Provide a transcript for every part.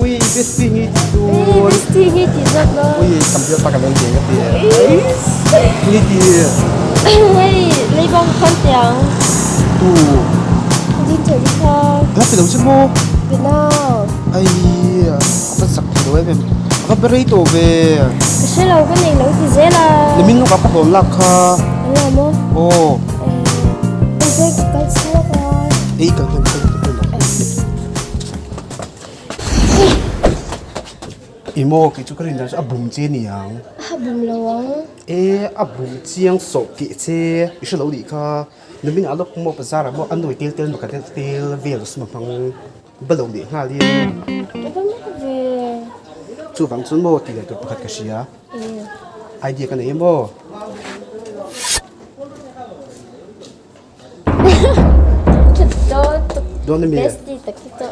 ui besti ngi tu besti ngi ti zot lo ui cầm theo ta cầm lên tiền cái tiền ngi ti hey lấy bông con tiếng tu đi chơi đi thôi nó phải đâu chứ mô Việt Nam ai apa sak tu em apa beri tu về cái xe lâu cái này lâu thì dễ là để mình ngọc apa bom lạc ha là mô oh em thấy cái xe rồi ấy cần cần imo cái chỗ cái này là abum chế nè yang bùm lâu abum chiang sọc kỹ chế ý là lâu đi kha nếu mình alo cũng một bazar mà ăn đuổi tiêu tiêu một cái tiêu về là sum phăng bắt đầu đi ha liền cái bông nó về chú vắng chú mô thì là tụi bắt cái gì á idea cái này mô thật đó đó là mình besti thật đó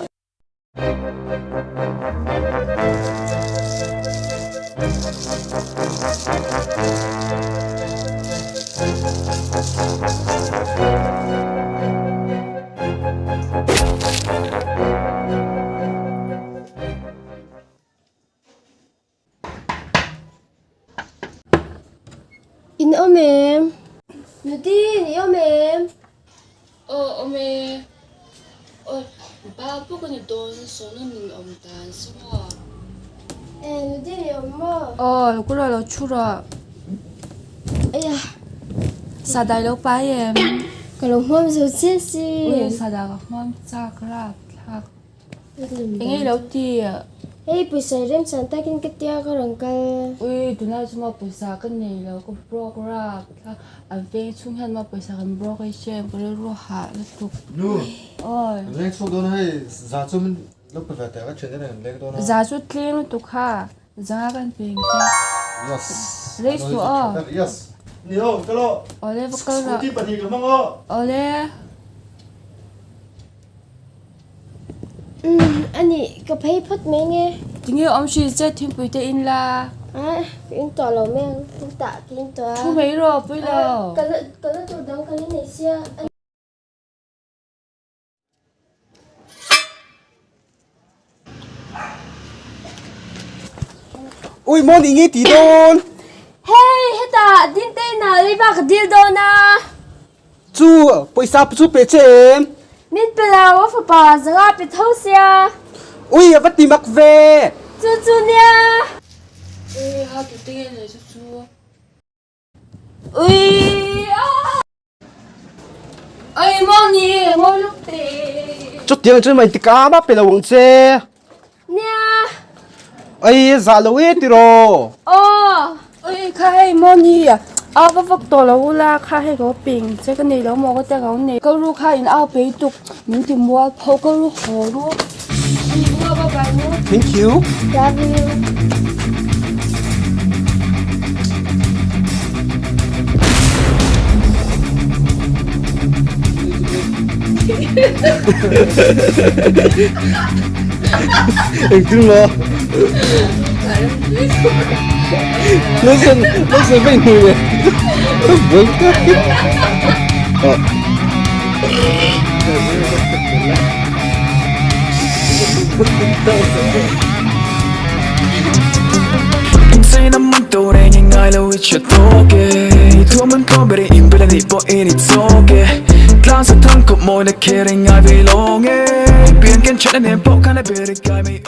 in ôm em Nadine ôm em 어메 바쁘거니 돈 손은 엄단 수와 Nadine 엄마 cũng rồi là chú rồi ây da sao đại lâu bay em cái lồng mâm rồi chết gì ui sao đại gặp mong cha cái là anh ấy lâu thì hey bây giờ em sẵn tay kinh cái tia cái răng cái ui tụi nó chỉ mà bây giờ cái này là có bro ra anh về chung hắn mà bây giờ anh bro cái xem cái lúa hạt nó tụt nu ôi lên số đó hay giá cho mình lúc bây giờ cái chuyện này lên đó giá chút tiền nó tụt ha giá cái tiền yes lấy số yes nhiều cái lo ở đây bắt câu là đi bật gì cái mong ó ở đây anh ấy cái phải phật mấy nghe chính yêu ông chị sẽ thêm bữa in là in tòa lầu men in tạ in tòa thu mấy rồi bây giờ cái lỡ tụi đóng cái này xia ui môn ý nghĩ tí đôn hey hết à din tên nào đi vào cái deal đó na chú paysa chú pe chen min pelaw fa pa zanga pe thosia ui vắt đi mặc về chu chu nha 에 하도 땡에 내서 주워 ui ơi moni mo lúc tê chút tiếng trên mày thì cá bắp pe là uống chè nha ai giả lâu ấy thì rồi ơi khai money à vấp vấp tổ lâu la khai có bình cái này nó mua cái tay cái này cái lúc khai in ao bể tục mình thì mua thâu cái lúc hồ luôn anh mua bao bài nữa thank you love you Đừng mà listen với người này vâng Say na man to re ni ngai lo ich to ke thu man ko bere im bele ni bo in it's okay class thang ko mo na caring I belong e bien ken chen ne po kana bere kai me